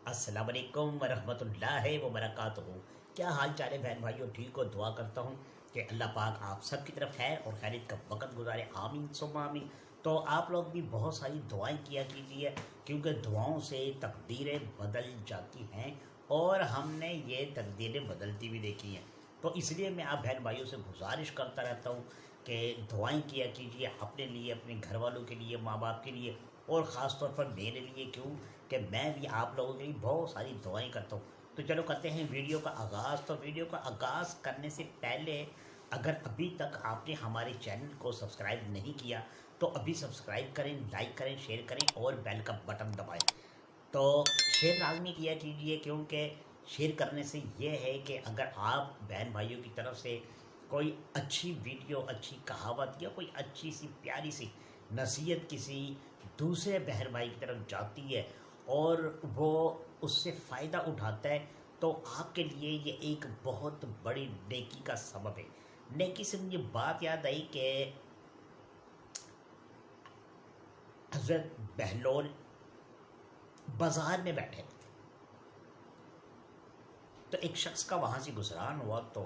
अस्सलाम वालेकुम वरहमतुल्लाहि वबरकातुहू। क्या हाल चाल है बहन भाइयों? ठीक हो? दुआ करता हूँ कि अल्लाह पाक आप सब की तरफ खैर और खैरियत का वक़्त गुजारे। आमीन सुम्मा आमीन। तो आप लोग भी बहुत सारी दुआएं किया कीजिए, क्योंकि दुआओं से तकदीरें बदल जाती हैं और हमने ये तकदीरें बदलती भी देखी हैं। तो इसलिए मैं आप बहन भाइयों से गुजारिश करता रहता हूँ कि दुआएं किया कीजिए अपने लिए, अपने घर वालों के लिए, माँ बाप के लिए, और ख़ास तौर पर मेरे लिए। क्यों कि मैं भी आप लोगों के लिए बहुत सारी दुआएं करता हूँ। तो चलो करते हैं वीडियो का आगाज़। तो वीडियो का आगाज़ करने से पहले, अगर अभी तक आपने हमारे चैनल को सब्सक्राइब नहीं किया तो अभी सब्सक्राइब करें, लाइक करें, शेयर करें और बेल का बटन दबाएं। तो शेयर लाजमी किया कीजिए, क्योंकि शेयर करने से ये है कि अगर आप बहन भाइयों की तरफ से कोई अच्छी वीडियो, अच्छी कहावत या कोई अच्छी सी प्यारी सी नसीहत किसी दूसरे बहन भाई की तरफ जाती है और वो उससे फ़ायदा उठाता है, तो आपके लिए ये एक बहुत बड़ी नेकी का सबब है। नेकी से मुझे बात याद आई कि हज़रत बहलोल बाज़ार में बैठे थे, तो एक शख्स का वहाँ से गुजरान हुआ। तो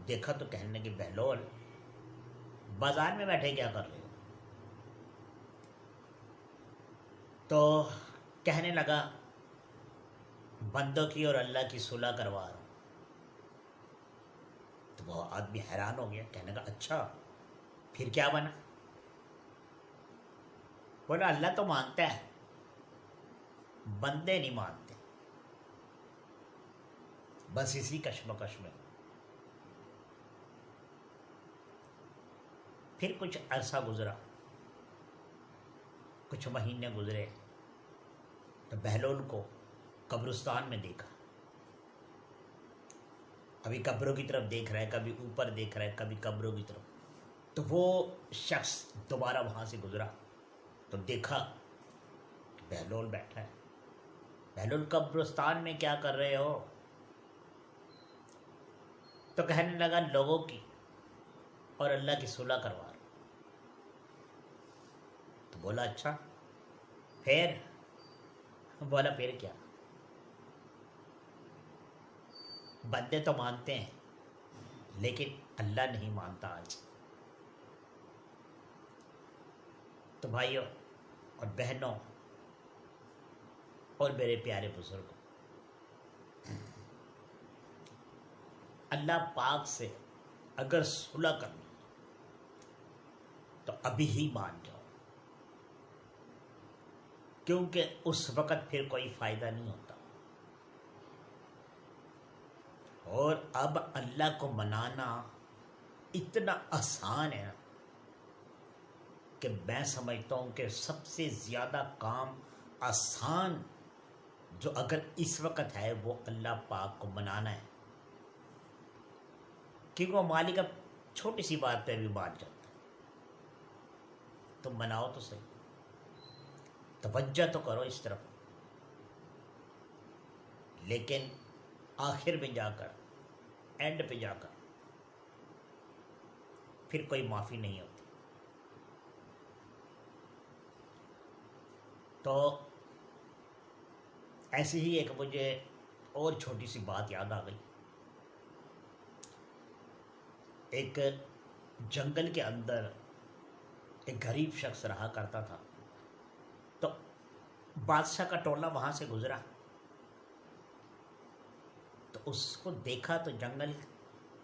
देखा तो कहने लगे, बहलोल बाज़ार में बैठे क्या कर रहे हो? तो कहने लगा, बंदों की और अल्लाह की सुलह करवा रहा हूँ। तो वो आदमी हैरान हो गया, कहने लगा, अच्छा फिर क्या बना? बोला, अल्लाह तो मानता है, बंदे नहीं मानते, बस इसी कश्मकश में। फिर कुछ अरसा गुजरा, कुछ महीने गुजरे, तो बहलोल को कब्रिस्तान में देखा। कभी कब्रों की तरफ देख रहा है, कभी ऊपर देख रहा है, कभी कब्रों की तरफ। तो वो शख्स दोबारा वहाँ से गुजरा तो देखा बहलोल बैठा है। बहलोल, कब्रिस्तान में क्या कर रहे हो? तो कहने लगा, लोगों की और अल्लाह की सुलह करवा रहा। तो बोला, अच्छा फिर? बोला, फिर क्या? बंदे तो मानते हैं लेकिन अल्लाह नहीं मानता आज। तो भाइयों और बहनों और मेरे प्यारे बुजुर्गों, अल्लाह पाक से अगर सुलह करनी तो अभी ही मान जाओ, क्योंकि उस वक़्त फिर कोई फ़ायदा नहीं होता। और अब अल्लाह को मनाना इतना आसान है कि मैं समझता हूँ कि सबसे ज़्यादा काम आसान जो अगर इस वक्त है वो अल्लाह पाक को मनाना है, क्योंकि वो मालिक अब छोटी सी बात पे भी मान जाता है। तो मनाओ तो सही, तवज्जो तो करो इस तरफ, लेकिन आखिर में जाकर, एंड पे जाकर फिर कोई माफ़ी नहीं होती। तो ऐसी ही एक मुझे और छोटी सी बात याद आ गई। एक जंगल के अंदर एक गरीब शख्स रहा करता था। तो बादशाह का टोला वहाँ से गुजरा, तो उसको देखा तो जंगल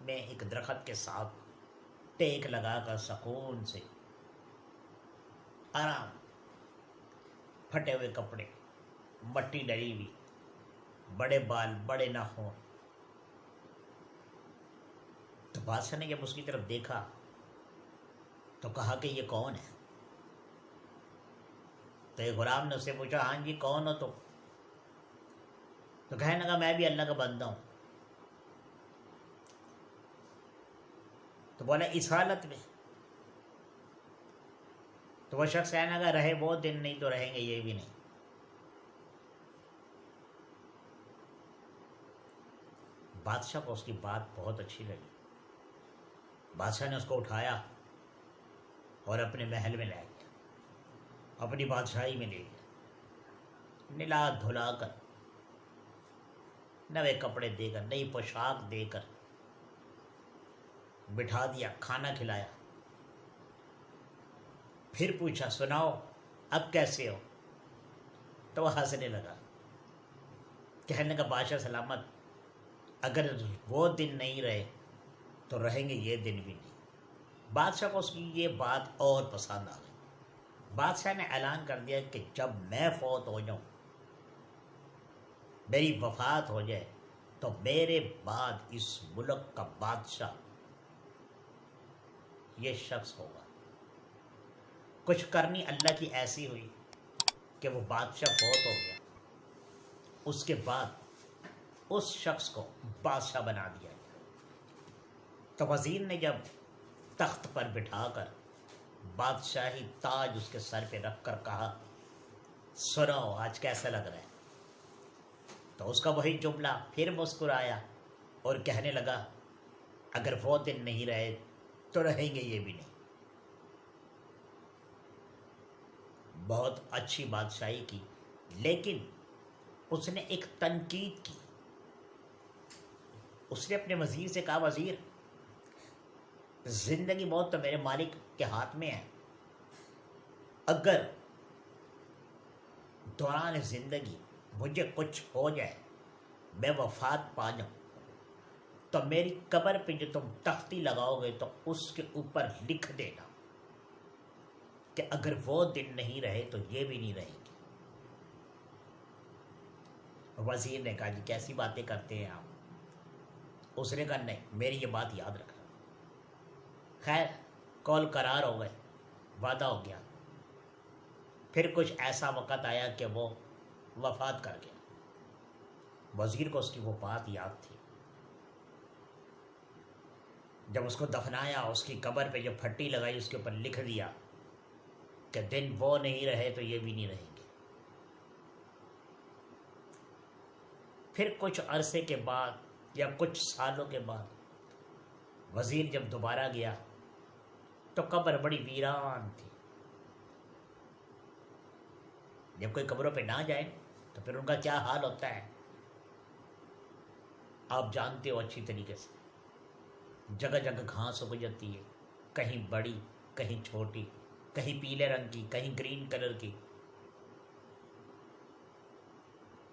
में एक दरख्त के साथ टेक लगाकर सुकून से आराम, फटे हुए कपड़े, मट्टी डली हुई, बड़े बाल, बड़े नाखून। तो बादशाह ने जब उसकी तरफ देखा तो कहा कि ये कौन है? तो ये गुलाम ने उससे पूछा, हाँ जी कौन हो तुम? तो कहने लगा, मैं भी अल्लाह का बंदा हूँ। तो बोला, इस हालत में? तो वह शख्स कहने लगा, रहे बहुत दिन, नहीं तो रहेंगे ये भी नहीं। बादशाह को उसकी बात बहुत अच्छी लगी। बादशाह ने उसको उठाया और अपने महल में ले गया, अपनी बादशाही में ले गया, निला धुला कर नए कपड़े देकर, नई पोशाक देकर बिठा दिया, खाना खिलाया। फिर पूछा सुनाओ अब कैसे हो? तो वह हंसने लगा, कहने लगा बादशाह सलामत, अगर वो दिन नहीं रहे तो रहेंगे ये दिन भी नहीं। बादशाह को उसकी ये बात और पसंद आ गई। बादशाह ने ऐलान कर दिया कि जब मैं फौत हो जाऊं, मेरी वफात हो जाए, तो मेरे बाद इस मुल्क का बादशाह ये शख्स होगा। कुछ करनी अल्लाह की ऐसी हुई कि वो बादशाह फौत हो गया। उसके बाद उस शख्स को बादशाह बना दिया गया। तो वजीर ने जब तख्त पर बिठाकर बादशाही ताज उसके सर पे रख कर कहा, सुनो आज कैसा लग रहा है? तो उसका वही जुमला फिर मुस्कुराया और कहने लगा, अगर वो दिन नहीं रहे तो रहेंगे ये भी नहीं। बहुत अच्छी बादशाही की, लेकिन उसने एक तनकीद की। उसने अपने वजीर से कहा, वजीर जिंदगी मौत तो मेरे मालिक के हाथ में है। अगर दौरान जिंदगी मुझे कुछ हो जाए, मैं वफात पा जाऊं, तो मेरी कब्र पे जो तुम तख्ती लगाओगे तो उसके ऊपर लिख देना कि अगर वो दिन नहीं रहे तो ये भी नहीं रहेगी। वजीर ने कहा, जी कैसी बातें करते हैं आप? उसने कहा, नहीं, मेरी ये बात याद रखना। खैर कॉल करार हो गए, वादा हो गया। फिर कुछ ऐसा वक़्त आया कि वो वफात कर गया। वजीर को उसकी वो बात याद थी। जब उसको दफनाया, उसकी कब्र पे जो फट्टी लगाई उसके ऊपर लिख दिया कि दिन वो नहीं रहे तो ये भी नहीं रहेंगे। फिर कुछ अरसे के बाद या कुछ सालों के बाद वजीर जब दोबारा गया तो कब्र बड़ी वीरान थी। जब कोई कब्रों पे ना जाए तो फिर उनका क्या हाल होता है आप जानते हो अच्छी तरीके से। जगह जगह घास उग जाती है, कहीं बड़ी, कहीं छोटी, कहीं पीले रंग की, कहीं ग्रीन कलर की।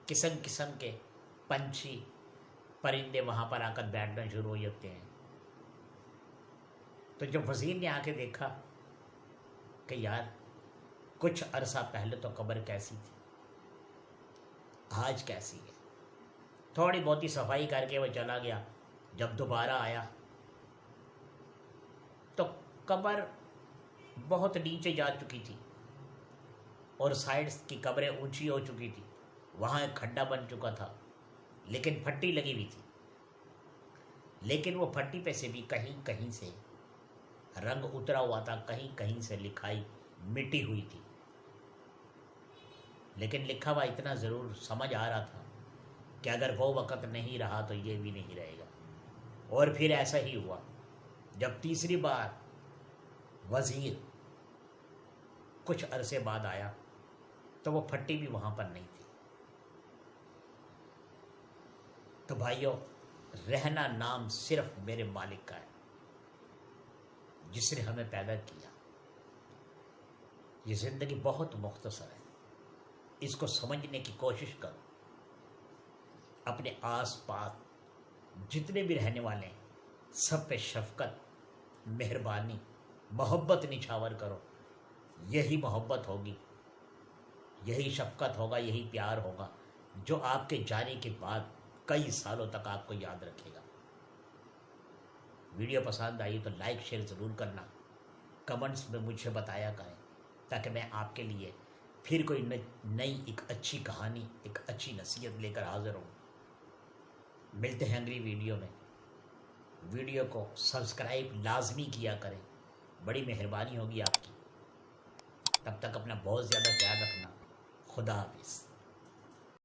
किस्म किस्म के पंछी, परिंदे वहां पर आकर बैठना शुरू हो जाते हैं। तो जब वजीर ने आके देखा कि यार कुछ अरसा पहले तो कब्र कैसी थी, आज कैसी है, थोड़ी बहुत ही सफाई करके वो चला गया। जब दोबारा आया तो कब्र बहुत नीचे जा चुकी थी और साइड्स की कब्रें ऊंची हो चुकी थी। वहाँ एक खड्डा बन चुका था, लेकिन फट्टी लगी हुई थी। लेकिन वो फट्टी पे से भी कहीं कहीं से रंग उतरा हुआ था, कहीं कहीं से लिखाई मिटी हुई थी। लेकिन लिखा हुआ इतना ज़रूर समझ आ रहा था कि अगर वो वक़्त नहीं रहा तो ये भी नहीं रहेगा। और फिर ऐसा ही हुआ। जब तीसरी बार वज़ीर कुछ अरसे बाद आया तो वो फट्टी भी वहाँ पर नहीं थी। तो भाइयों, रहना नाम सिर्फ मेरे मालिक का है जिसने हमें पैदा किया। ये ज़िंदगी बहुत मुख्तसर है, इसको समझने की कोशिश करो। अपने आस पास जितने भी रहने वाले हैं सब पे शफकत, मेहरबानी, मोहब्बत निछावर करो। यही मोहब्बत होगी, यही शफकत होगा, यही प्यार होगा जो आपके जाने के बाद कई सालों तक आपको याद रखेगा। वीडियो पसंद आई तो लाइक शेयर ज़रूर करना, कमेंट्स में मुझे बताया करें ताकि मैं आपके लिए फिर कोई नई एक अच्छी कहानी, एक अच्छी नसीहत लेकर हाजिर हूँ। मिलते हैं अगली वीडियो में। वीडियो को सब्सक्राइब लाजमी किया करें, बड़ी मेहरबानी होगी आपकी। तब तक अपना बहुत ज़्यादा ख्याल रखना। खुदा हाफिज़।